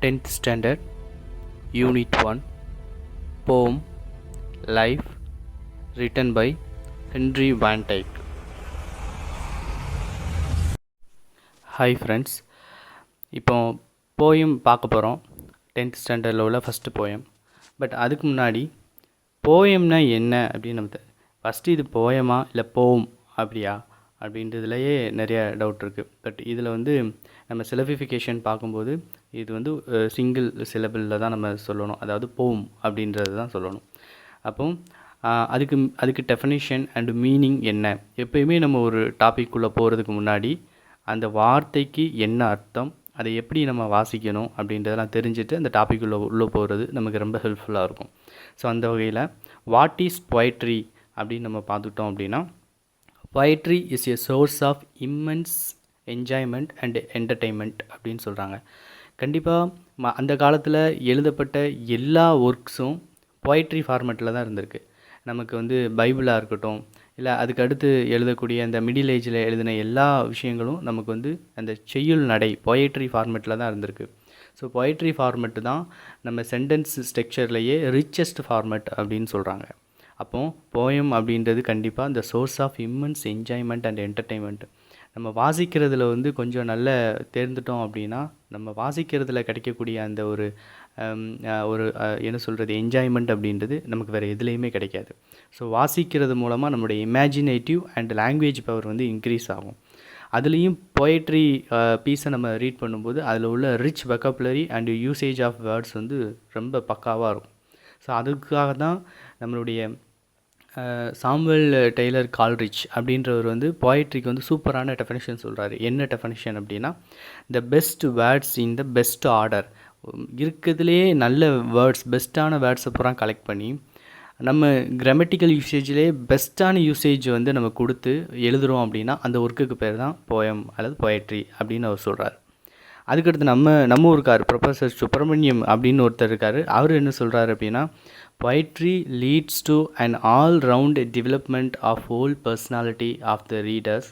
10th Standard, Unit 1, Poem, Life, written by Henry Van Dyke. Hi friends, இப்போ poem பார்க்க போகிறோம். 10th ஸ்டாண்டர்டில் உள்ள ஃபஸ்ட்டு போயம். பட் அதுக்கு முன்னாடி போயம்னா என்ன அப்படின்னு நம்ம ஃபஸ்ட்டு இது போயமா இல்லை போம் அப்படியா அப்படின்றதுலையே நிறைய டவுட் இருக்குது. பட் இதில் வந்து நம்ம சிலபிஃபிகேஷன் பார்க்கும்போது இது வந்து சிங்கிள் சிலபிளில் தான் நம்ம சொல்லணும், அதாவது போம் அப்படின்றது தான் சொல்லணும். அப்போ அதுக்கு டெஃபனிஷன் அண்டு மீனிங் என்ன, எப்பயுமே நம்ம ஒரு டாபிக்குள்ளே போகிறதுக்கு முன்னாடி அந்த வார்த்தைக்கு என்ன அர்த்தம், அதை எப்படி நம்ம வாசிக்கணும் அப்படின்றதெல்லாம் தெரிஞ்சுட்டு அந்த டாபிக் உள்ளே போகிறது நமக்கு ரொம்ப ஹெல்ப்ஃபுல்லாக இருக்கும். ஸோ அந்த வகையில் வாட் இஸ் பொயட்ரி அப்படின்னு நம்ம பார்த்துட்டோம் அப்படின்னா, poetry is a source of immense enjoyment and entertainment அப்படின்னு சொல்கிறாங்க. கண்டிப்பாக அந்த காலத்தில் எழுதப்பட்ட எல்லா ஒர்க்ஸும் பொயட்ரி ஃபார்மேட்டில் தான் இருந்திருக்கு. நமக்கு வந்து பைபிளாக இருக்கட்டும், இல்லை அதுக்கு அடுத்து எழுதக்கூடிய அந்த மிடில் ஏஜில் எழுதின எல்லா விஷயங்களும் நமக்கு வந்து அந்த செய்யுள் நடை பொயட்ரி ஃபார்மேட்டில் தான் இருந்திருக்கு. ஸோ பொயட்ரி ஃபார்மேட்டு தான் நம்ம சென்டென்ஸ் ஸ்ட்ரக்சர்லேயே ரிச்சஸ்ட் ஃபார்மேட் அப்படின்னு சொல்கிறாங்க. அப்போது போயம் அப்படின்றது கண்டிப்பாக இந்த source of immense enjoyment and entertainment. நம்ம வாசிக்கிறதுல வந்து கொஞ்சம் நல்ல தேர்ந்துட்டோம் அப்படின்னா நம்ம வாசிக்கிறதுல கிடைக்கக்கூடிய அந்த ஒரு என்ன சொல்கிறது என்ஜாய்மெண்ட் அப்படின்றது நமக்கு வேறு எதுலேயுமே கிடைக்காது. ஸோ வாசிக்கிறது மூலமாக நம்மளுடைய இமேஜினேட்டிவ் அண்ட் லாங்குவேஜ் பவர் வந்து இன்க்ரீஸ் ஆகும். அதுலேயும் பொயட்ரி பீஸை நம்ம ரீட் பண்ணும்போது அதில் உள்ள rich vocabulary and usage of words வந்து ரொம்ப பக்காவாக இருக்கும். ஸோ அதுக்காக தான் நம்மளுடைய சாமுவல் டெய்லர் கால்ரிட்ஜ் அப்படின்றவர் வந்து பொயட்ரிக்கு வந்து சூப்பரான டெஃபனிஷன் சொல்கிறாரு. என்ன டெஃபனிஷன் அப்படின்னா, the best words in the best order. இருக்கிறதுலே நல்ல வேர்ட்ஸ், பெஸ்ட்டான வேர்ட்ஸை பூரா கலெக்ட் பண்ணி நம்ம கிராமட்டிக்கல் யூசேஜ்லேயே பெஸ்ட்டான யூசேஜ் வந்து நம்ம கொடுத்து எழுதுகிறோம் அப்படின்னா அந்த ஒர்க்குக்கு பேர் தான் போயம் அல்லது பொயட்ரி அப்படின்னு அவர் சொல்கிறார். அதுக்கடுத்து நம்ம இருக்கார் ப்ரொஃபஸர் சுப்பிரமணியம் அப்படின்னு ஒருத்தர் இருக்கார். அவர் என்ன சொல்கிறார் அப்படின்னா, poetry leads to an all round development of whole personality of the readers,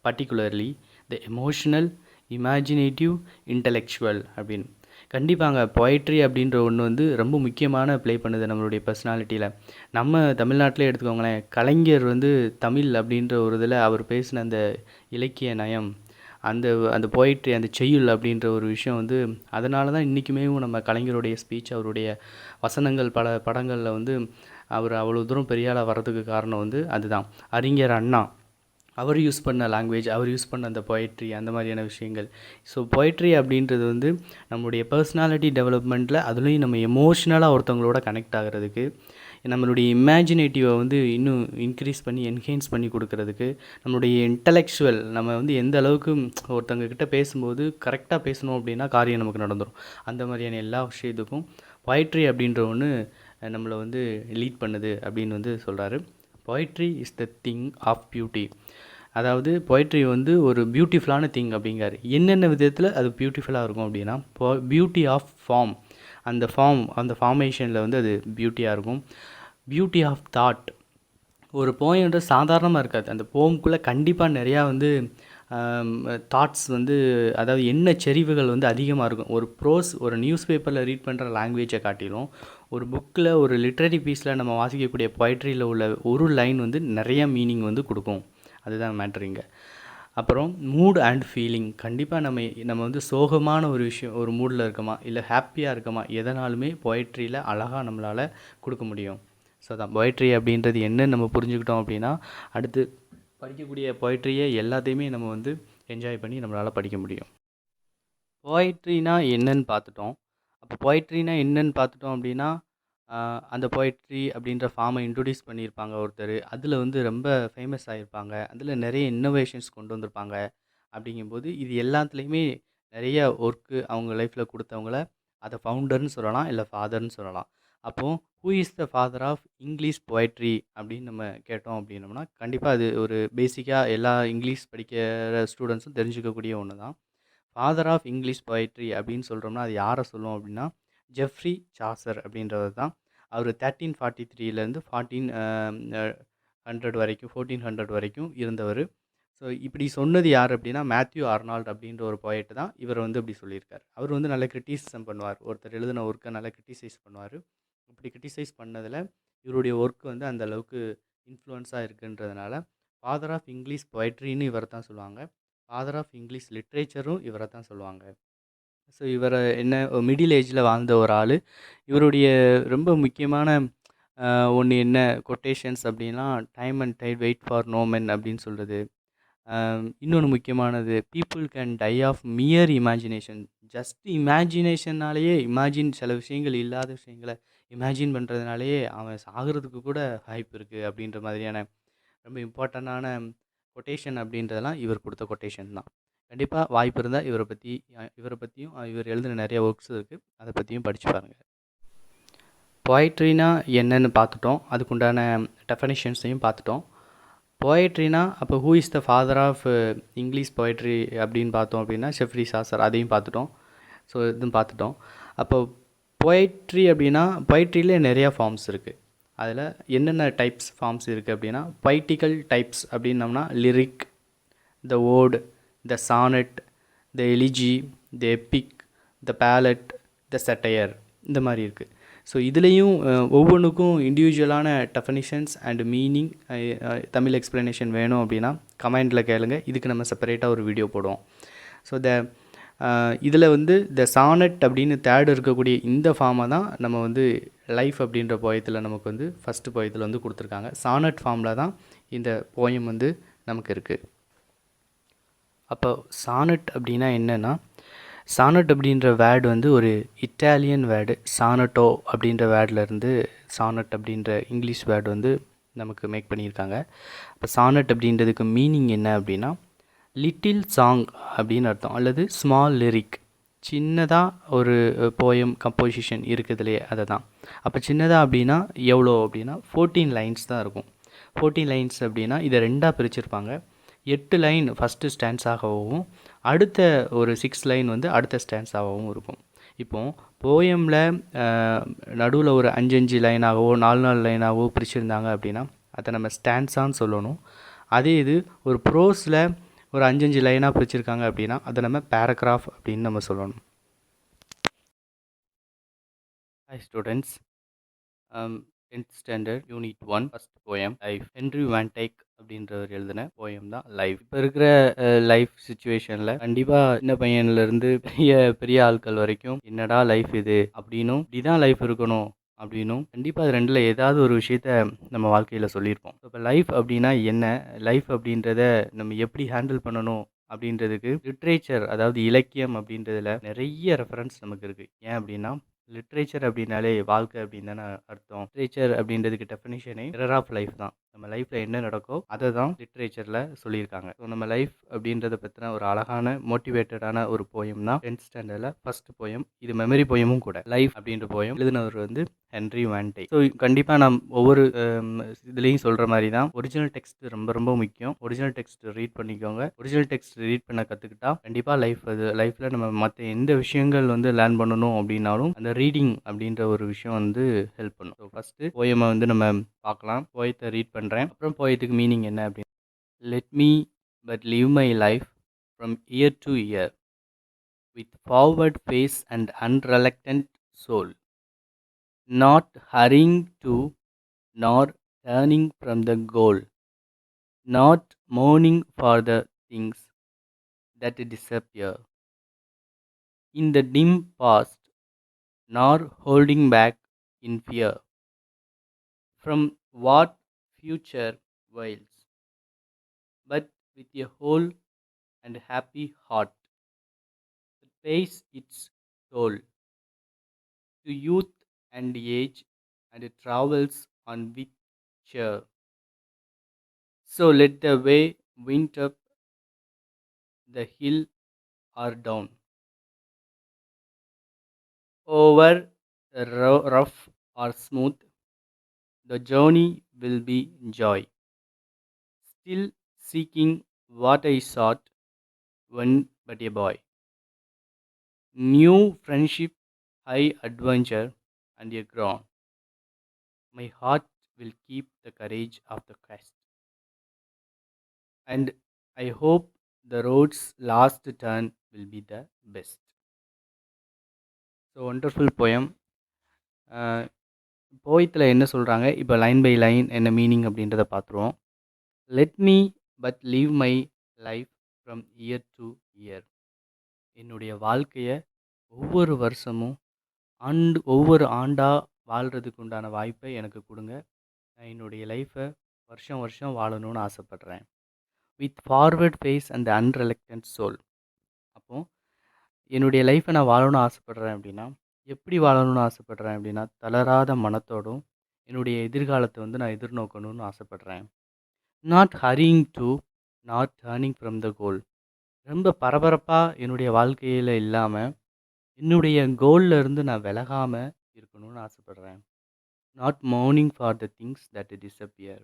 particularly the emotional, imaginative, intellectual அப்படின்னு. கண்டிப்பாங்க பொயட்ரி அப்படின்ற ஒன்று வந்து ரொம்ப முக்கியமான ப்ளே பண்ணுது நம்மளுடைய பர்சனாலிட்டியில். நம்ம தமிழ்நாட்டிலே எடுத்துக்கோங்களேன், கலைஞர் வந்து தமிழ் அப்படின்ற ஒரு இதில் அவர் பேசின அந்த இலக்கிய நயம், அந்த பொயட்ரி, அந்த செய்யுள் அப்படின்ற ஒரு விஷயம் வந்து அதனால தான் இன்றைக்குமே நம்ம கலைஞருடைய ஸ்பீச், அவருடைய வசனங்கள் பல படங்களில் வந்து அவர் அவ்வளோ தூரம் பெரியாளாக வர்றதுக்கு காரணம் வந்து அதுதான். அறிஞர் அண்ணா அவர் யூஸ் பண்ண லாங்குவேஜ், அவர் யூஸ் பண்ண அந்த பொயட்ரி, அந்த மாதிரியான விஷயங்கள். ஸோ பொயட்ரி அப்படின்றது வந்து நம்மளுடைய பர்சனாலிட்டி டெவலப்மெண்ட்டில், அதுலேயும் நம்ம எமோஷ்னலாக ஒருத்தவங்களோட கனெக்ட் ஆகிறதுக்கு, நம்மளுடைய இமேஜினேட்டிவை வந்து இன்னும் இன்க்ரீஸ் பண்ணி என்ஹென்ஸ் பண்ணி கொடுக்கறதுக்கு, நம்மளுடைய இன்டலெக்சுவல் நம்ம வந்து எந்த அளவுக்கு ஒருத்தவங்கக்கிட்ட பேசும்போது கரெக்டாக பேசணும் அப்படின்னா காரியம் நமக்கு நடந்துடும். அந்த மாதிரியான எல்லா விஷயத்துக்கும் பொயட்ரி அப்படின்ற ஒன்று நம்மளை வந்து லீட் பண்ணுது அப்படின்னு வந்து சொல்கிறாரு. Poetry is the thing of beauty. அதாவது பொயட்ரி வந்து ஒரு பியூட்டிஃபுல்லான திங் அப்படிங்காரு. என்னென்ன விதத்தில் அது பியூட்டிஃபுல்லாக இருக்கும் அப்படின்னா, பியூட்டி ஆஃப் ஃபார்ம், அந்த ஃபார்மேஷனில் வந்து அது பியூட்டியாக இருக்கும். பியூட்டி ஆஃப் தாட், ஒரு போயம்ன்ற சாதாரணமாக இருக்காது. அந்த போம்குள்ளே கண்டிப்பாக நிறையா வந்து தாட்ஸ் வந்து, அதாவது எண்ண செறிவுகள் வந்து அதிகமாக இருக்கும். ஒரு ப்ரோஸ், ஒரு நியூஸ் பேப்பரில் ரீட் பண்ணுற லாங்குவேஜை காட்டிலும் ஒரு புக்கில், ஒரு லிட்ரரி பீஸில் நம்ம வாசிக்கக்கூடிய பொயட்ரியில் உள்ள ஒரு லைன் வந்து நிறையா மீனிங் வந்து கொடுக்கும். அதுதான் மேட்ரிங்க. அப்புறம் மூட் அண்ட் ஃபீலிங். கண்டிப்பாக நம்ம வந்து சோகமான ஒரு விஷயம், ஒரு மூடில் இருக்கோமா இல்லை ஹாப்பியாக இருக்கோமா, எதனாலுமே பொயட்ரியில் அழகாக நம்மளால் கொடுக்க முடியும். ஸோ அதான் பொயட்ரி அப்படின்றது என்னன்னு நம்ம புரிஞ்சுக்கிட்டோம் அப்படின்னா அடுத்து படிக்கக்கூடிய பொயட்ரியை எல்லாத்தையுமே நம்ம வந்து என்ஜாய் பண்ணி நம்மளால் படிக்க முடியும். பொயட்ரினா என்னன்னு பார்த்துட்டோம். அப்போ பொயட்ரினா என்னன்னு பார்த்துட்டோம் அப்படின்னா, அந்த பொயட்ரி அப்படின்ற ஃபார்மை இன்ட்ரொடியூஸ் பண்ணியிருப்பாங்க ஒருத்தர். அதில் வந்து ரொம்ப ஃபேமஸ் ஆகியிருப்பாங்க. அதில் நிறைய இன்னோவேஷன்ஸ் கொண்டு வந்திருப்பாங்க. அப்படிங்கும்போது இது எல்லாத்துலேயுமே நிறைய ஒர்க்கு அவங்க லைஃப்பில் கொடுத்தவங்கள அதை ஃபவுண்டர்னு சொல்லலாம், இல்லை ஃபாதர்னு சொல்லலாம். அப்போது who is the father of English poetry அப்படின்னு நம்ம கேட்டோம் அப்படின்னோம்னா, கண்டிப்பாக அது ஒரு பேசிக்காக எல்லா இங்கிலீஷ் படிக்கிற ஸ்டூடெண்ட்ஸும் தெரிஞ்சுக்கக்கூடிய ஒன்று தான். ஃபாதர் ஆஃப் இங்கிலீஷ் பொயட்ரி அப்படின்னு சொல்கிறோம்னா அது யாரை சொல்லுவோம் அப்படின்னா, ஜெஃப்ரி சாசர் அப்படின்றவர் தான். அவர் 1343லேருந்து 1400 வரைக்கும் இருந்தவர். ஸோ இப்படி சொன்னது யார் அப்படின்னா மேத்யூ ஆர்னால்ட் அப்படின்ற ஒரு போயட் தான் இவர் வந்து இப்படி சொல்லியிருக்கார். அவர் வந்து நல்ல கிரிட்டிசிசம் பண்ணுவார். ஒருத்தர் எழுதின ஒர்க்கை நல்லா கிரிட்டிசைஸ் பண்ணுவார். இப்படி கிரிட்டிசைஸ் பண்ணதில் இவருடைய ஒர்க் வந்து அந்த அளவுக்கு இன்ஃப்ளூயன்ஸாக இருக்குன்றதுனால ஃபாதர் ஆஃப் இங்கிலீஷ் பொயட்ரின்னு இவரை தான் சொல்லுவாங்க. ஃபாதர் ஆஃப் இங்கிலீஷ் லிட்ரேச்சரும் இவரை தான் சொல்லுவாங்க. ஸோ இவரை என்ன மிடில் ஏஜில் வாழ்ந்த ஒரு ஆள். இவருடைய ரொம்ப முக்கியமான ஒன்று என்ன கொட்டேஷன்ஸ் அப்படின்னா time and tide wait for no men அப்படின்னு சொல்கிறது. இன்னொன்று முக்கியமானது people can die of mere imagination. Just இமேஜினேஷன்னாலேயே சில விஷயங்கள் இல்லாத விஷயங்களை இமேஜின் பண்ணுறதுனாலேயே அவன் சாகிறதுக்கு கூட வாய்ப்பு இருக்குது அப்படின்ற மாதிரியான ரொம்ப இம்பார்ட்டண்டான கொட்டேஷன் அப்படின்றதெல்லாம் இவர் கொடுத்த கொட்டேஷன் தான். கண்டிப்பாக வாய்ப்பு இருந்தால் இவரை பற்றியும் இவர் எழுதின நிறைய ஒர்க்ஸ் இருக்குது, அதை பற்றியும் படித்து பாருங்கள். பொயட்ரினா என்னன்னு பார்த்துட்டோம், அதுக்குண்டான டெஃபனிஷன்ஸையும் பார்த்துட்டோம். பொயட்ரினா அப்போ who is the father of English poetry அப்படின்னு பார்த்தோம் அப்படின்னா ஷெஃப்ரி சாசர், அதையும் பார்த்துட்டோம். ஸோ இதுவும் பார்த்துட்டோம். அப்போ பொயட்ரி அப்படின்னா பொயட்ரியில் நிறையா ஃபார்ம்ஸ் இருக்குது. அதில் என்னென்ன டைப்ஸ் ஃபார்ம்ஸ் இருக்குது அப்படின்னா பொய்டிக்கல் டைப்ஸ் அப்படின்னம்னா lyric, the ode, the sonnet, the elegy, the epic, the ballad, the satire, இந்த மாதிரி இருக்குது. ஸோ இதுலேயும் ஒவ்வொன்றுக்கும் இண்டிவிஜுவலான definitions and meaning Tamil explanation வேணும் அப்படின்னா கமெண்டில் கேளுங்க. இதுக்கு நம்ம செப்பரேட்டாக ஒரு வீடியோ போடுவோம். ஸோ இதில் வந்து த சானட் அப்படின்னு தேர்ட் இருக்கக்கூடிய இந்த ஃபார்மை தான் நம்ம வந்து லைஃப் அப்படின்ற போயத்தில் நமக்கு வந்து ஃபஸ்ட்டு போயத்தில் வந்து கொடுத்துருக்காங்க. சானட் ஃபார்மில் தான் இந்த போயம் வந்து நமக்கு இருக்குது. அப்போ சானட் அப்படின்னா என்னென்னா, சானட் அப்படின்ற வேர்டு வந்து ஒரு இட்டாலியன் வேர்டு. சானட்டோ அப்படின்ற வேர்ட்லேருந்து சானட் அப்படின்ற இங்கிலீஷ் வேர்டு வந்து நமக்கு மேக் பண்ணியிருக்காங்க. அப்போ சானட் அப்படின்றதுக்கு மீனிங் என்ன அப்படின்னா லிட்டில் சாங் அப்படின்னு அர்த்தம், அல்லது ஸ்மால் லிரிக். சின்னதாக ஒரு போயம் கம்போசிஷன் இருக்குதுலையே அதை தான். அப்போ சின்னதாக அப்படின்னா எவ்வளோ அப்படின்னா 14 லைன்ஸ் தான் இருக்கும். 14 லைன்ஸ் அப்படின்னா இதை ரெண்டாக பிரிச்சிருப்பாங்க. 8 லைன் ஃபஸ்ட்டு ஸ்டான்ஸாகவும் அடுத்த ஒரு 6 லைன் வந்து அடுத்த ஸ்டான்ஸாகவும் இருக்கும். இப்போது போயமில் நடுவில் ஒரு 5 லைனாகவோ 4 லைனாகவோ பிரிச்சுருந்தாங்க அப்படின்னா அதை நம்ம ஸ்டான்ஸான்னு சொல்லணும். அதே இது ஒரு ப்ரோஸில் ஒரு 5 லைனாக பிரிச்சுருக்காங்க அப்படின்னா அதை நம்ம பேராகிராஃப் அப்படின்னு நம்ம சொல்லணும். Hi students, 10th standard unit 1 first poem life. Henry Van Dyke அப்படின்றவர் எழுதின போயம் தான் லைஃப். இப்போ இருக்கிற லைஃப் சுச்சுவேஷனில் கண்டிப்பாக சின்ன பையன்லேருந்து பெரிய பெரிய ஆட்கள் வரைக்கும் என்னடா லைஃப் இது அப்படின்னும் இப்படிதான் லைஃப் இருக்கணும் அப்படின்னும் கண்டிப்பாக அது ரெண்டில் ஏதாவது ஒரு விஷயத்த நம்ம வாழ்க்கையில் சொல்லியிருப்போம். இப்போ லைஃப் அப்படின்னா என்ன, லைஃப் அப்படின்றத நம்ம எப்படி ஹேண்டில் பண்ணணும் அப்படின்றதுக்கு லிட்ரேச்சர், அதாவது இலக்கியம் அப்படின்றதுல நிறைய ரெஃபரன்ஸ் நமக்கு இருக்குது. ஏன் அப்படின்னா லிட்ரேச்சர் அப்படின்னாலே வாழ்க்கை அப்படின்னு தானே அர்த்தம். லிட்ரேச்சர் அப்படின்றதுக்கு டெஃபினிஷனே மிரர் ஆஃப் லைஃப் தான். நம்ம லைஃப்பில் என்ன நடக்கோ அதை தான் லிட்ரேச்சரில் சொல்லியிருக்காங்க. ஸோ நம்ம லைஃப் அப்படின்றத பற்றின ஒரு அழகான மோட்டிவேட்டடான ஒரு போயம் தான் 10th ஸ்டாண்டர்டில் ஃபஸ்ட் போயம். இது மெமரி போயமும் கூட. லைஃப் அப்படின்ற போயம் எழுதினவர் வந்து ஹென்ரி வேன் டைக். ஸோ கண்டிப்பாக நான் ஒவ்வொரு இதுலேயும் சொல்கிற மாதிரி தான் ஒரிஜினல் டெக்ஸ்ட் ரொம்ப ரொம்ப முக்கியம். ஒரிஜினல் டெக்ஸ்ட் ரீட் பண்ணிக்கோங்க. ஒரிஜினல் டெக்ஸ்ட் ரீட் பண்ண கற்றுக்கிட்டா கண்டிப்பாக லைஃப்பில் நம்ம மற்ற எந்த விஷயங்கள் வந்து லேர்ன் பண்ணணும் அப்படின்னாலும் அந்த ரீடிங் அப்படின்ற ஒரு விஷயம் வந்து ஹெல்ப் பண்ணும். ஸோ ஃபஸ்ட்டு போயமை வந்து நம்ம பார்க்கலாம். போயத்தை ரீட் பண்ணுறேன், அப்புறம் போயத்துக்கு மீனிங் என்ன அப்படின்னு. Let me but live my life from year to year with forward face and unreluctant soul, not hurrying to nor turning from the goal, not mourning for the things that disappear in the dim past, nor holding back in fear from what future wails, but with a whole and happy heart that pays its toll to youth and age and travels on with cheer. So let the way wind up the hill or down, over rough or smooth, the journey will be joy. Still seeking what I sought when but a boy. New friendship, high adventure, and a ground. My heart will keep the courage of the quest. And I hope the road's last turn will be the best. So wonderful poem. போயத்தில் என்ன சொல்கிறாங்க, இப்போ line by line என்ன meaning அப்படின்றத பார்த்துருவோம். Let me but live my life from year to year. என்னுடைய வாழ்க்கையை ஒவ்வொரு வருஷமும் ஒவ்வொரு ஆண்டாக வாழ்கிறதுக்கு உண்டான வாய்ப்பை எனக்கு கொடுங்க. நான் என்னுடைய லைஃப்பை வருஷம் வருஷம் வாழணும்னு ஆசைப்பட்றேன். With forward face and unreluctant soul. அப்போது என்னுடைய லைஃப்பை நான் வாழணும்னு ஆசைப்பட்றேன் அப்படின்னா, எப்படி வாழணும்னு ஆசைப்பட்றேன் அப்படின்னா, தளராத மனத்தோடும் என்னுடைய எதிர்காலத்தை நான் எதிர்நோக்கணும்னு ஆசைப்பட்றேன். Not hurrying to, not turning from the goal. ரொம்ப பரபரப்பாக என்னுடைய வாழ்க்கையில் இல்லாமல் என்னுடைய கோலில் இருந்து நான் விலகாமல் இருக்கணும்னு ஆசைப்பட்றேன். நாட் மௌனிங் for the things that disappear.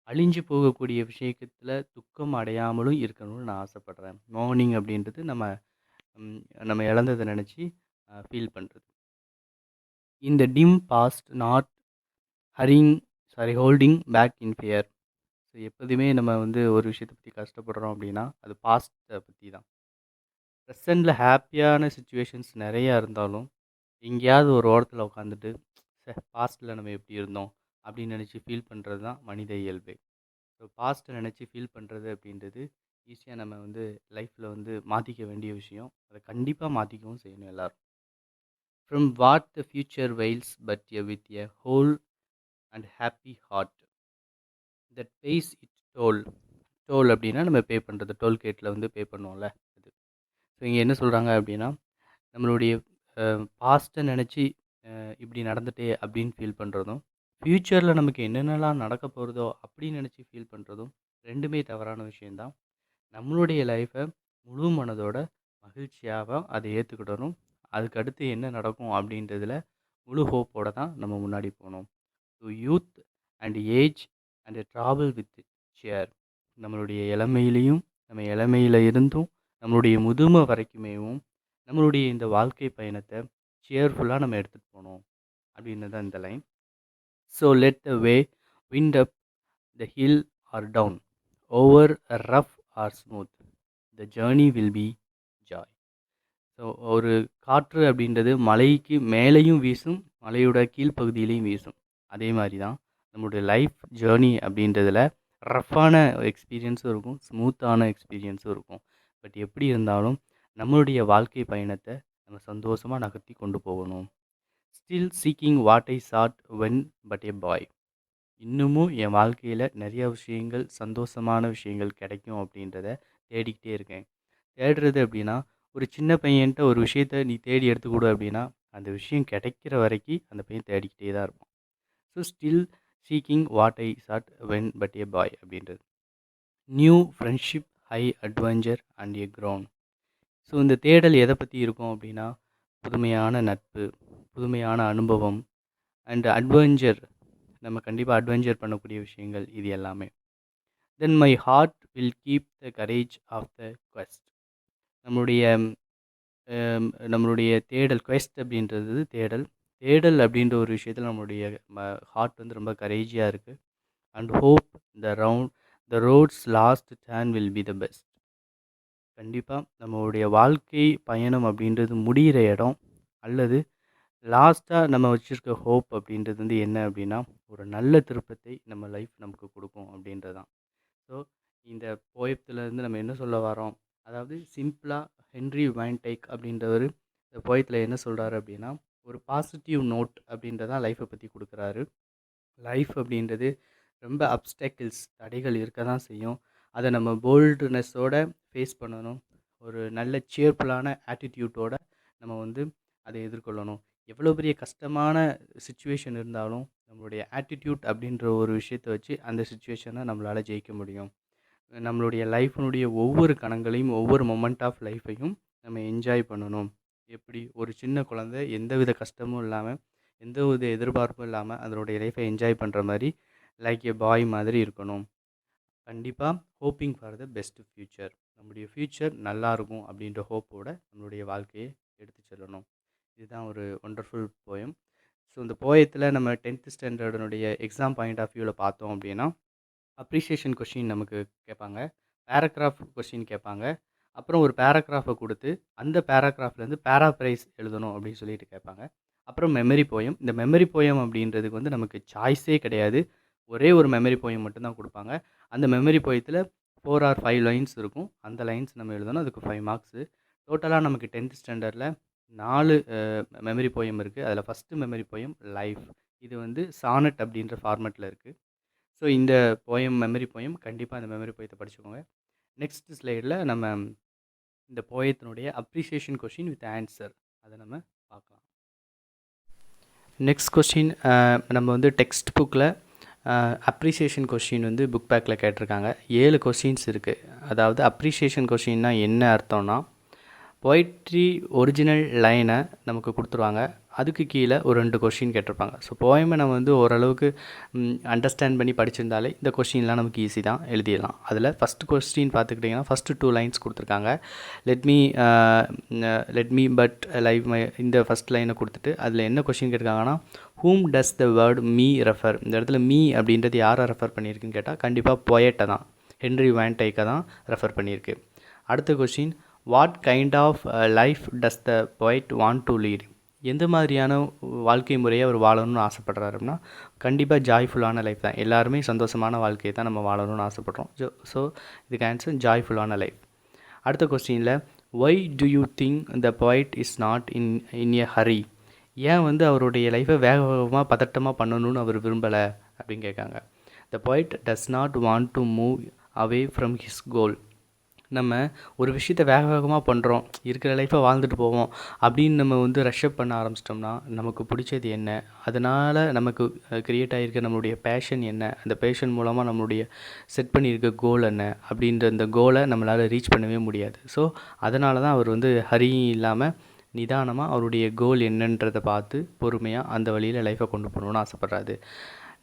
அழிஞ்சு போகக்கூடிய விஷயத்தில் துக்கம் அடையாமலும் இருக்கணும்னு நான் ஆசைப்பட்றேன். மௌனிங் அப்படின்றது நம்ம இழந்ததை நினச்சி ஃபீல் பண்ணுறது. In the dim past not holding back in fear. So எப்போதுமே நம்ம ஒரு விஷயத்தை பற்றி கஷ்டப்படுறோம் அப்படின்னா அது பாஸ்ட்டை பற்றி தான். ப்ரெசண்டில் ஹாப்பியான சுச்சுவேஷன்ஸ் நிறையா இருந்தாலும் எங்கேயாவது ஒரு ஓரத்தில் உட்காந்துட்டு பாஸ்ட்டில் நம்ம எப்படி இருந்தோம் அப்படின்னு நினச்சி ஃபீல் பண்ணுறது தான் மனித இயல்பு. ஸோ பாஸ்ட்டை நினச்சி ஃபீல் பண்ணுறது அப்படின்றது ஈஸியாக நம்ம லைஃப்பில் மாற்றிக்க வேண்டிய விஷயம். அதை கண்டிப்பாக மாற்றிக்கவும் செய்யணும் எல்லோரும். From what the future veils but with a whole and happy heart that pays it toll. Toll அப்படின்னா நம்ம பே பண்ணுறது, டோல்கேட்டில் பே பண்ணுவோம்ல அது. ஸோ இங்கே என்ன சொல்கிறாங்க அப்படின்னா, நம்மளுடைய பாஸ்ட்டை நினச்சி இப்படி நடந்துட்டே அப்படின்னு ஃபீல் பண்ணுறதும், ஃப்யூச்சரில் நமக்கு என்னென்னலாம் நடக்க போகிறதோ அப்படின்னு நினச்சி ஃபீல் பண்ணுறதும் ரெண்டுமே தவறான விஷயந்தான். நம்மளுடைய லைஃப்பை முழு மனதோட மகிழ்ச்சியாக அதை ஏற்றுக்கிடணும். அதுக்கு அடுத்து என்ன நடக்கும் அப்படின்றதுல முழு ஹோப்போடு தான் நம்ம முன்னாடி போகணும். To youth and age and travel with cheer. நம்மளுடைய இளமையிலையும் நம்ம இளமையில் இருந்தும் நம்மளுடைய முதுமை வரைக்குமேவும் நம்மளுடைய இந்த வாழ்க்கை பயணத்தை சேர்ஃபுல்லாக நம்ம எடுத்துகிட்டு போகணும் அப்படின்னு தான் இந்த line. So let the way wind up the hill or down over rough or smooth the journey will be joy. So ஒரு காற்று அப்படின்றது மலைக்கு மேலேயும் வீசும், மலையோட கீழ்ப்பகுதியிலையும் வீசும். அதே மாதிரி தான் நம்மளுடைய லைஃப் ஜேர்னி அப்படின்றதில் ரஃப்பான எக்ஸ்பீரியன்ஸும் இருக்கும், ஸ்மூத்தான எக்ஸ்பீரியன்ஸும் இருக்கும். பட் எப்படி இருந்தாலும் நம்மளுடைய வாழ்க்கை பயணத்தை நம்ம சந்தோஷமாக நகர்த்தி கொண்டு போகணும். Still seeking what I sought when but a boy. இன்னமும் என் வாழ்க்கையில் நிறைய விஷயங்கள், சந்தோஷமான விஷயங்கள் கிடைக்கும் அப்படின்றத தேடிக்கிட்டே இருக்கேன். தேடுறது அப்படின்னா, ஒரு சின்ன பையன்கிட்ட ஒரு விஷயத்த நீ தேடி எடுத்துக்கூட அப்படின்னா அந்த விஷயம் கிடைக்கிற வரைக்கும் அந்த பையன் தேடிக்கிட்டே தான் இருப்பான். So still seeking what I sought when but a boy அப்படின்றது. New friendship, high adventure and a crown. ஸோ இந்த தேடல் எதை பற்றி இருக்கும் அப்படின்னா, புதுமையான நட்பு, புதுமையான அனுபவம் அண்ட் அட்வென்ச்சர். நம்ம கண்டிப்பாக அட்வென்ச்சர் பண்ணக்கூடிய விஷயங்கள் இது எல்லாமே. Then my heart will keep the courage of the quest. நம்மளுடைய நம்மளுடைய தேடல், குவெஸ்ட் அப்படின்றது தேடல். தேடல் அப்படின்ற ஒரு விஷயத்தில் நம்மளுடைய ஹார்ட் ரொம்ப கரேஜியாக இருக்குது. And hope the road's last turn will be the best. கண்டிப்பாக நம்மளுடைய வாழ்க்கை பயணம் அப்படின்றது முடிகிற இடம், அல்லது லாஸ்ட்டாக நம்ம வச்சுருக்க ஹோப் அப்படின்றது என்ன அப்படின்னா, ஒரு நல்ல திருப்பத்தை நம்ம லைஃப் நமக்கு கொடுக்கும் அப்படின்றது தான். ஸோ இந்த போயத்துலேருந்து நம்ம என்ன சொல்ல வரோம், அதாவது சிம்பிளாக ஹென்ரி வைன்டைக் அப்படின்றவர் இந்த போயத்தில் என்ன சொல்கிறாரு அப்படின்னா, ஒரு பாசிட்டிவ் நோட் அப்படின்றதான் லைஃப்பை பற்றி கொடுக்குறாரு. லைஃப் அப்படின்றது ரொம்ப அப்டக்கிள்ஸ், தடைகள் இருக்க தான் செய்யும். அதை நம்ம போல்டுனஸோடு ஃபேஸ் பண்ணணும். ஒரு நல்ல சியர்ஃபுல்லான ஆட்டிடியூட்டோடு நம்ம அதை எதிர்கொள்ளணும். எவ்வளோ பெரிய கஷ்டமான சுச்சுவேஷன் இருந்தாலும் நம்மளுடைய ஆட்டிடியூட் அப்படின்ற ஒரு விஷயத்தை வச்சு அந்த சுச்சுவேஷனை நம்மளால் ஜெயிக்க முடியும். நம்மளுடைய லைஃப்பினுடைய ஒவ்வொரு கணங்களையும், ஒவ்வொரு மொமெண்ட் ஆஃப் லைஃப்பையும் நம்ம என்ஜாய் பண்ணணும். எப்படி ஒரு சின்ன குழந்தை எந்தவித கஷ்டமும் இல்லாமல், எந்த ஒரு எதிர்பார்ப்பும் இல்லாமல் அதனுடைய லைஃப்பை என்ஜாய் பண்ணுற மாதிரி, லைக் எ பாய் மாதிரி இருக்கணும். கண்டிப்பாக hoping for the best future. நம்முடைய ஃப்யூச்சர் நல்லாயிருக்கும் அப்படின்ற ஹோப்போடு நம்மளுடைய வாழ்க்கையை எடுத்து செல்லணும். இதுதான் ஒரு ஒண்டர்ஃபுல் போயம். ஸோ இந்த போயத்தில் நம்ம 10th ஸ்டாண்டர்டினுடைய எக்ஸாம் பாயிண்ட் ஆஃப் வியூவில் பார்த்தோம் அப்படின்னா, அப்ரிஷியேஷன் கொஷின் நமக்கு கேட்பாங்க. பேராகிராஃப் கொஸ்டின் கேட்பாங்க. அப்புறம் ஒரு பேராகிராஃபை கொடுத்து அந்த பேராகிராஃப்லேருந்து பேராப்ரைஸ் எழுதணும் அப்படின்னு சொல்லிட்டு கேட்பாங்க. அப்புறம் மெமரி போயம். இந்த மெமரி போயம் அப்படின்றதுக்கு வந்து நமக்கு சாய்ஸே கிடையாது. ஒரே ஒரு மெமரி போயம் மட்டும்தான் கொடுப்பாங்க. அந்த மெமரி போயத்தில் 4 ஆர் 5 லைன்ஸ் இருக்கும். அந்த லைன்ஸ் நம்ம எழுதணும். அதுக்கு 5 மார்க்ஸு. டோட்டலாக நமக்கு 10th ஸ்டாண்டர்டில் 4 மெமரி போயம் இருக்குது. அதில் ஃபஸ்ட்டு மெமரி போயம் லைஃப். இது வந்து சானட் அப்படின்ற ஃபார்மேட்டில் இருக்குது. ஸோ இந்த போயம் மெமரி போயம் கண்டிப்பாக அந்த மெமரி போயத்தை படிச்சுக்கோங்க. நெக்ஸ்ட் ஸ்லைடில் நம்ம இந்த போயத்தினுடைய அப்ரிசியேஷன் கொஷின் வித் ஆன்சர் அதை நம்ம பார்க்கலாம். நெக்ஸ்ட் கொஸ்டின் நம்ம வந்து டெக்ஸ்ட் புக்கில் அப்ரிசியேஷன் கொஷின் வந்து புக் பேக்கில் கேட்டிருக்காங்க. 7 கொஷின்ஸ் இருக்குது. அதாவது அப்ரிசியேஷன் கொஷின்னா என்ன அர்த்தம்னா, போய்ட்ரி ஒரிஜினல் லைனை நமக்கு கொடுத்துருவாங்க. அதுக்கு கீழே ஒரு 2 கொஷின் கேட்டிருப்பாங்க. ஸோ போயமை நம்ம வந்து ஓரளவுக்கு அண்டர்ஸ்டாண்ட் பண்ணி படிச்சிருந்தாலே இந்த கொஷின்லாம் நமக்கு ஈஸி தான், எழுதிடலாம். அதில் ஃபஸ்ட்டு கொஸ்டின் பார்த்துக்கிட்டிங்கன்னா ஃபஸ்ட்டு 2 லைன்ஸ் கொடுத்துருக்காங்க. Let me but live my இந்த ஃபஸ்ட் லைனை கொடுத்துட்டு அதில் என்ன கொஷின் கேட்டிருக்காங்கன்னா, whom does the word me refer. இந்த இடத்துல மீ அப்படின்றது யாரை ரெஃபர் பண்ணியிருக்குன்னு கேட்டால் கண்டிப்பாக பொயட்டை தான், ஹென்ரி வேன் டைக்கை தான் ரெஃபர் பண்ணியிருக்கு. அடுத்த question, what kind of life does the poet want to lead. எந்த மாதிரியான வாழ்க்கை முறையை அவர் வாழணும்னு ஆசைப்படுறாரு அப்படின்னா கண்டிப்பாக ஜாய்ஃபுல்லான லைஃப் தான். எல்லாருமே சந்தோஷமான வாழ்க்கையை தான் நம்ம வாழணும்னு ஆசைப்படுறோம். ஸோ இதுக்கு ஆன்சர் ஜாய்ஃபுல்லான லைஃப். அடுத்த கொஸ்டினில், why do you think the poet is not in a hurry. ஏன் வந்து அவருடைய லைஃப்பை வேக வேகமாக பதட்டமாக பண்ணணும்னு அவர் விரும்பலை அப்படின்னு கேட்காங்க. The poet does not want to move away from his goal. நம்ம ஒரு விஷயத்தை வேக வேகமாக பண்ணுறோம், இருக்கிற லைஃப்பை வாழ்ந்துட்டு போவோம் அப்படின்னு நம்ம வந்து ரஷ்அப் பண்ண ஆரம்பிச்சிட்டோம்னா நமக்கு பிடிச்சது என்ன, அதனால் நமக்கு க்ரியேட் ஆகிருக்க நம்மளுடைய பேஷன் என்ன, அந்த பேஷன் மூலமாக நம்மளுடைய செட் பண்ணியிருக்க கோல் என்ன அப்படின்ற அந்த கோலை நம்மளால் ரீச் பண்ணவே முடியாது. ஸோ அதனால தான் அவர் வந்து ஹரி இல்லாமல் நிதானமாக அவருடைய கோல் என்னன்றதை பார்த்து பொறுமையாக அந்த வழியில் லைஃப்பை கொண்டு போகணுன்னு ஆசைப்பட்றாரு.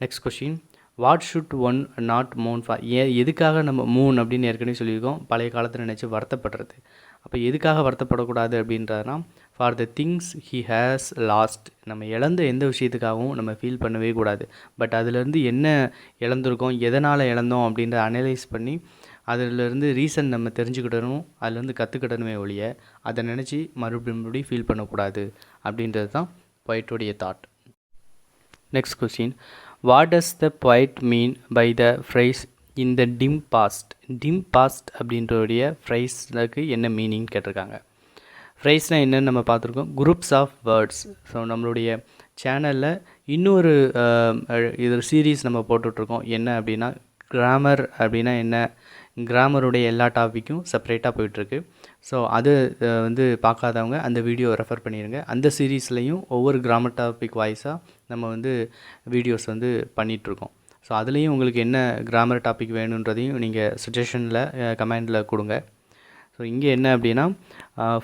Next question, what should one not மோன் ஃபார். எதுக்காக நம்ம மூன் அப்படின்னு ஏற்கனவே சொல்லியிருக்கோம், பழைய காலத்தில் நினச்சி வருத்தப்படுறது. அப்போ எதுக்காக வருத்தப்படக்கூடாது அப்படின்றதுனா, for the things he has lost. நம்ம இழந்த எந்த விஷயத்துக்காகவும் நம்ம ஃபீல் பண்ணவே கூடாது. பட் அதிலேருந்து என்ன இழந்திருக்கோம், எதனால் இழந்தோம் அப்படின்றத அனலைஸ் பண்ணி அதிலேருந்து ரீசன் நம்ம தெரிஞ்சுக்கிடணும், அதுலேருந்து கற்றுக்கிடணுமே ஒழிய அதை நினச்சி மறுபடியும் ஃபீல் பண்ணக்கூடாது அப்படின்றது தான் பொயட்டோடைய thought. Next question, what does the poet mean by the phrase in the dim past. Dim past அப்படின்றோடைய ஃப்ரைஸ்க்கு என்ன மீனிங் கேட்டிருக்காங்க. ஃப்ரைஸ்னால் என்னென்னு நம்ம பார்த்துருக்கோம், குரூப்ஸ் ஆஃப் வேர்ட்ஸ். ஸோ நம்மளுடைய சேனலில் இன்னொரு இது சீரீஸ் நம்ம போட்டுட்ருக்கோம். என்ன அப்படின்னா, கிராமர் அப்படின்னா என்ன, கிராமருடைய எல்லா டாப்பிக்கும் செப்பரேட்டாக போயிட்டுருக்கு. ஸோ அது வந்து பார்க்காதவங்க அந்த வீடியோ ரெஃபர் பண்ணிடுங்க. அந்த சீரீஸ்லேயும் ஒவ்வொரு கிராமர் டாபிக் வாய்ஸாக நம்ம வந்து வீடியோஸ் வந்து பண்ணிகிட்ருக்கோம். ஸோ அதுலேயும் உங்களுக்கு என்ன கிராமர் டாபிக் வேணுன்றதையும் நீங்கள் சஜஷனில் கமெண்டில் கொடுங்க. ஸோ இங்கே என்ன அப்படின்னா,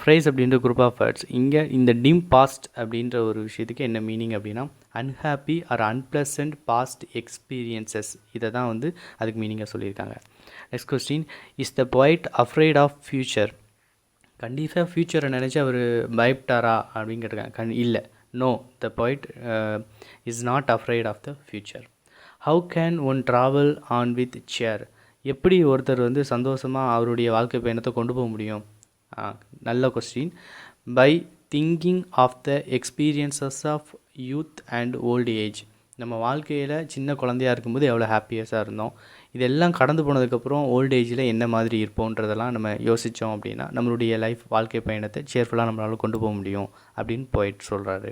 ஃப்ரைஸ் அப்படின்ற குரூப் ஆஃப் வேர்ட்ஸ். இங்கே இந்த டிம் பாஸ்ட் அப்படின்ற ஒரு விஷயத்துக்கு என்ன மீனிங் அப்படின்னா, unhappy or unpleasant past experiences. இதை தான் வந்து அதுக்கு மீனிங்காக சொல்லியிருக்காங்க. Next question, is the poet afraid of future. கண்டிப்பாக ஃப்யூச்சரை நினச்சி அவர் பயப்பட்டாரா அப்படின்னு கேட்டிருக்காங்க. இல்லை, no, the poet is not afraid of the future. How can one travel on with cheer. எப்படி ஒருத்தர் வந்து சந்தோஷமாக அவருடைய வாழ்க்கை பயணத்தை கொண்டு போக முடியும். நல்ல question. By thinking of the experiences of youth and old age. நம்ம வாழ்க்கையில் சின்ன குழந்தையாக இருக்கும்போது எவ்வளோ ஹாப்பியஸாக இருந்தோம், இதெல்லாம் கடந்து போனதுக்கப்புறம் ஓல்டு ஏஜில் என்ன மாதிரி இருப்போன்றதெல்லாம் நம்ம யோசித்தோம் அப்படின்னா நம்மளுடைய லைஃப் வாழ்க்கை பயணத்தை சேர்ஃபுல்லாக நம்மளால் கொண்டு போக முடியும் அப்படின்னு போயிட்டு சொல்கிறாரு.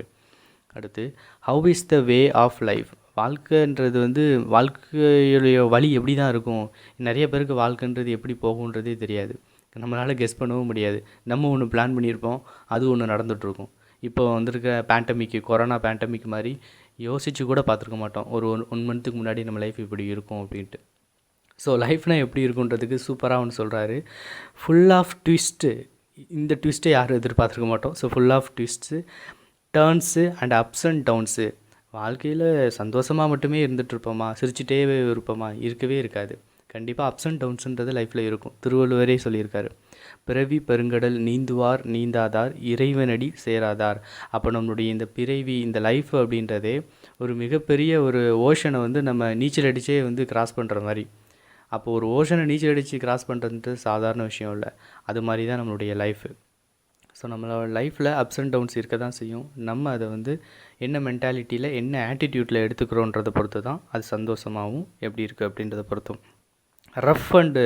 அடுத்து, how is the way of life. வாழ்க்கைன்றது வந்து வாழ்க்கையுடைய வழி எப்படி தான் இருக்கும். நிறைய பேருக்கு வாழ்க்கைன்றது எப்படி போகுன்றதே தெரியாது, நம்மளால் கெஸ் பண்ணவும் முடியாது. நம்ம ஒன்று பிளான் பண்ணியிருப்போம், அது ஒன்று நடந்துகிட்ருக்கும். இப்போ வந்திருக்க பேண்டமிக்கு, கொரோனா பேண்டமிக் மாதிரி யோசித்து கூட பார்த்துருக்க மாட்டோம் ஒரு 1 மந்த்துக்கு முன்னாடி நம்ம லைஃப் இப்படி இருக்கும் அப்படின்ட்டு. ஸோ லைஃப்னால் எப்படி இருக்குன்றதுக்கு சூப்பராக ஒன்று சொல்கிறாரு. Full of twist. இந்த ட்விஸ்ட்டை யாரும் எதிர்பார்த்துருக்க மாட்டோம். So full of twist, turns and ups and downs. வாழ்க்கையில் சந்தோஷமாக மட்டுமே இருந்துகிட்ருப்போமா, சிரிச்சிட்டே இருப்போமா, இருக்கவே இருக்காது. கண்டிப்பாக அப்ஸ் அண்ட் டவுன்ஸுன்றது லைஃப்பில் இருக்கும். திருவள்ளுவரே சொல்லியிருக்காரு, பிறவி பெருங்கடல் நீந்துவார் நீந்தாதார் இறைவனடி சேராதார். அப்போ நம்மளுடைய இந்த பிறவி, இந்த லைஃப் அப்படின்றதே ஒரு மிகப்பெரிய ஒரு ஓஷனை வந்து நம்ம நீச்சல் அடித்தே வந்து கிராஸ் பண்ணுற மாதிரி. அப்போ ஒரு ஓஷனை நீச்சல் அடித்து கிராஸ் பண்ணுறது சாதாரண விஷயம் இல்லை. அது மாதிரி தான் நம்மளுடைய லைஃபு. ஸோ நம்மளோட லைஃப்பில் அப்ஸ் அண்ட் டவுன்ஸ் இருக்க தான் செய்யும். நம்ம அதை வந்து என்ன மென்டாலிட்டியில் என்ன ஆட்டிடியூட்டில் எடுத்துக்கிறோன்றதை பொறுத்து தான் அது சந்தோஷமாகவும் எப்படி இருக்குது அப்படின்றத பொறுத்தும். ரஃப் அண்டு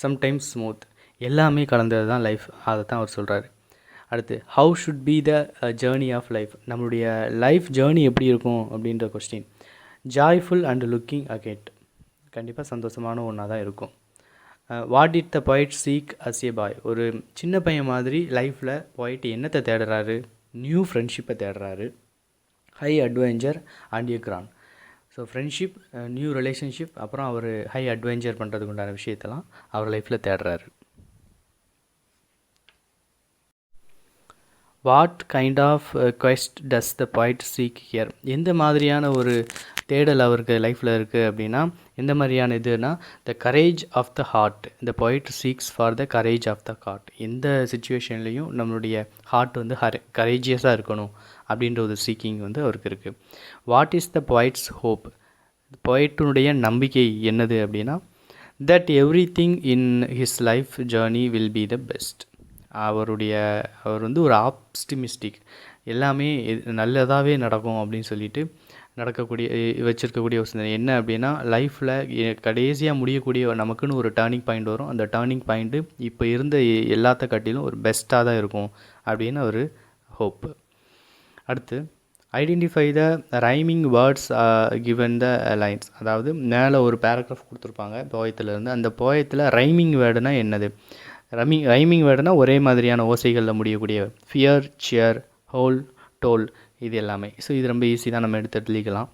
சம்டைம்ஸ் ஸ்மூத் எல்லாமே கலந்தது தான் லைஃப். அதை தான் அவர் சொல்கிறாரு. அடுத்து how should be the journey of life. நம்மளுடைய லைஃப் ஜேர்னி எப்படி இருக்கும் அப்படின்ற question. Joyful and looking ahead. கண்டிப்பாக சந்தோஷமான ஒன்றா தான் இருக்கும். What did the poet seek as a boy. ஒரு சின்ன பையன் மாதிரி லைஃப்பில் பொய்ட் என்னத்தை தேடுறாரு? நியூ ஃப்ரெண்ட்ஷிப்பை தேடுறாரு. High adventure and a crown. So friendship, new relationship, அப்புறம் அவர் ஹை அட்வென்ச்சர் பண்ணுறதுக்கு உண்டான விஷயத்தெல்லாம் அவர் லைஃப்பில் தேடுறாரு. What kind of quest does the poet seek here. எந்த மாதிரியான ஒரு தேடல் அவருக்கு லைஃப்பில் இருக்குது அப்படின்னா, எந்த மாதிரியான இதுனா, the courage of the heart. இந்த poet seeks for the courage of the heart. எந்த சுச்சுவேஷன்லேயும் நம்மளுடைய ஹார்ட் வந்து கரேஜியஸாக இருக்கணும் அப்படின்ற ஒரு சீக்கிங் வந்து அவருக்கு இருக்குது. What is the poet's hope. பொயட்டினுடைய நம்பிக்கை என்னது அப்படின்னா, that everything in his life journey will be the best. அவர் வந்து ஒரு ஆப்டிமிஸ்டிக், எல்லாமே நல்லதாகவே நடக்கும் அப்படின்னு சொல்லிட்டு வச்சுருக்கக்கூடிய ஒரு சிந்தனை. என்ன அப்படின்னா, லைஃப்பில் கடைசியாக முடியக்கூடிய நமக்குன்னு ஒரு டேர்னிங் பாயிண்ட் வரும். அந்த டேர்னிங் பாயிண்ட்டு இப்போ இருந்த எல்லாத்த காட்டிலும் ஒரு பெஸ்ட்டாக தான் இருக்கும் அப்படின்னு ஒரு ஹோப்பு. அடுத்து identify the rhyming words given the lines. அதாவது மேலே ஒரு பேராகிராஃப் கொடுத்துருப்பாங்க போயத்துலேருந்து. அந்த போயத்தில் ரைமிங் வேர்டுனா என்னது? ரைமிங் வேர்டுனா ஒரே மாதிரியான ஓசைகளில் முடியக்கூடிய ஃபியர், சியர், ஹோல், டோல், இது எல்லாமே. ஸோ இது ரொம்ப ஈஸி தான், நம்ம எடுத்து எழுதிக்கலாம்.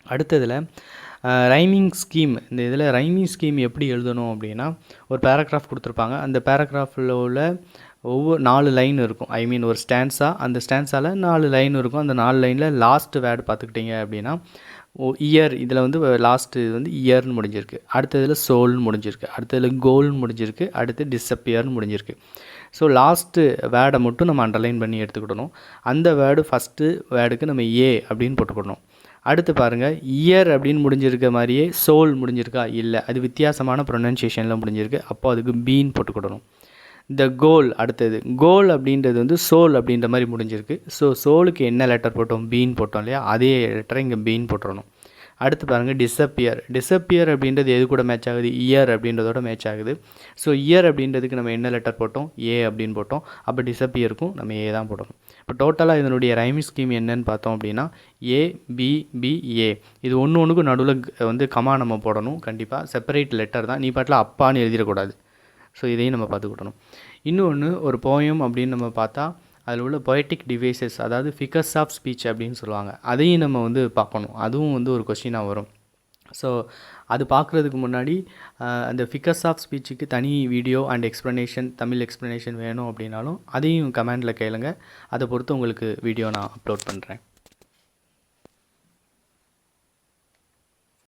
அடுத்ததில் ரைமிங் ஸ்கீம். இந்த இதில் ரைமிங் ஸ்கீம் எப்படி எழுதணும் அப்படின்னா, ஒரு பேராகிராஃப் கொடுத்துருப்பாங்க. அந்த பேராகிராஃபில் உள்ள ஒவ்வொரு 4 லைன் இருக்கும். ஐ மீன் ஒரு ஸ்டான்ஸா, அந்த ஸ்டான்ஸால் 4 லைன் இருக்கும். அந்த 4 லைனில் லாஸ்ட் வேர்டு பார்த்துக்கிட்டிங்க அப்படின்னா, இயர், இதில் வந்து லாஸ்ட்டு வந்து இயர்னு முடிஞ்சிருக்கு. அடுத்ததில் சோல்னு முடிஞ்சிருக்கு. அடுத்ததில் கோல்னு முடிஞ்சிருக்கு. அடுத்து டிஸப்பியர்னு முடிஞ்சிருக்கு. ஸோ லாஸ்ட்டு வேர்டை மட்டும் நம்ம அண்டர்லைன் பண்ணி எடுத்துக்கிடணும். அந்த வேர்டு ஃபஸ்ட்டு வேர்டுக்கு நம்ம ஏ அப்படின்னு போட்டுக்கிடணும். அடுத்து பாருங்கள், இயர் அப்படின்னு முடிஞ்சிருக்க மாதிரியே சோல் முடிஞ்சிருக்கா? இல்லை, அது வித்தியாசமான ப்ரொனன்சியேஷனில் முடிஞ்சிருக்கு. அப்போ அதுக்கு பீன் போட்டுக்கிடணும். த கோல், அடுத்தது கோல் அப்படின்றது வந்து சோல் அப்படின்ற மாதிரி முடிஞ்சிருக்கு. ஸோ சோலுக்கு என்ன லெட்டர் போட்டோம்? பீன் போட்டோம் இல்லையா? அதே லெட்டரை இங்கே பீன் போட்டுறணும். அடுத்து பாருங்கள், டிஸப்பியர் அப்படின்றது எது கூட மேட்ச் ஆகுது? இயர் அப்படின்றதோட மேட்ச் ஆகுது. ஸோ இயர் அப்படின்றதுக்கு நம்ம என்ன லெட்டர் போட்டோம்? ஏ அப்படின்னு போட்டோம். அப்போ டிஸப்பியருக்கும் நம்ம ஏ தான் போடணும். இப்போ டோட்டலாக இதனுடைய ரைமிங் ஸ்கீம் என்னன்னு பார்த்தோம் அப்படின்னா, ஏ பி பி ஏ. இது ஒன்றுக்கும் நடுவில் வந்து கமா நம்ம போடணும். கண்டிப்பாக செப்பரேட் லெட்டர் தான். நீ பாட்டில் அப்பான்னு எழுதிடக்கூடாது. ஸோ இதையும் நம்ம பார்த்துக்கிட்டணும். இன்னொன்று, ஒரு போயம் அப்படின்னு நம்ம பார்த்தா அதில் உள்ள பொயட்டிக் டிவைசஸ், அதாவது ஃபிகர்ஸ் ஆஃப் ஸ்பீச் அப்படின்னு சொல்லுவாங்க, அதையும் நம்ம வந்து பார்க்கணும். அதுவும் வந்து ஒரு கொஸ்டினாக வரும். ஸோ அது பார்க்குறதுக்கு முன்னாடி அந்த ஃபிகர்ஸ் ஆஃப் ஸ்பீச்சுக்கு தனி video and explanation, Tamil explanation வேணும் அப்படின்னாலும் அதையும் கமெண்டில் கேளுங்க. அதை பொறுத்து உங்களுக்கு வீடியோ நான் அப்லோட் பண்ணுறேன்.